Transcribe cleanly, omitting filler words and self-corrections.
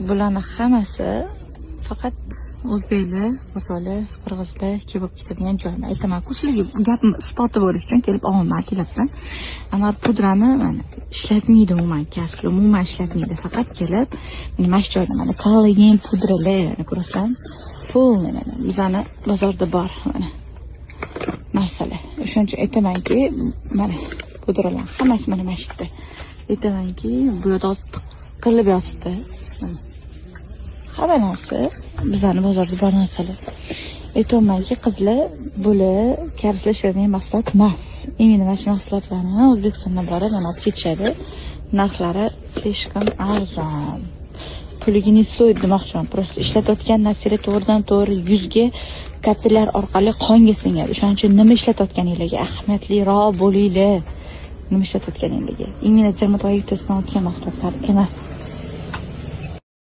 bularning hammasi faqat o'zbeklar, qo'sonlar, qirg'izlar kelib ketadigan joylar. Aytaman-ku, sizlarga gapim isboti bo'lish uchun kelib olman kelibman. Ana pudrani mana ishlatmaydi umuman, karslar umuman ishlatmaydi. Faqat kelib mana shu joyda mana kollagen pudralar ko'rasizlarmi? Pul mana bizani bozorda bor mana narsalar. O'shaning uchun aytamanki, mana pudralar hammasi mana shu yerda. Aytamanki, bu yerda tiqilib yotibdi. Hamma narsa bizani bozorda bor narsalar. Aytamanki, qizlar bular karslar ishlaydigan mahsulot emas. Endi mana shu mahsulotlarni O'zbekistondan borib olib ketishadi. Narxlari slishkam arzon. Puliga ne stoyid demoqchiman. Просто ishlatayotgan narsalar to'g'ridan-to'g'ri yuzga kapilyar orqali qonga singadi. O'shaning uchun nima ishlatayotganingizga ahamiyatliroq bo'linglar. Nima ishlatayotganingizga. Imенно dermatologik testdan o'tgan mahsulotlar emas.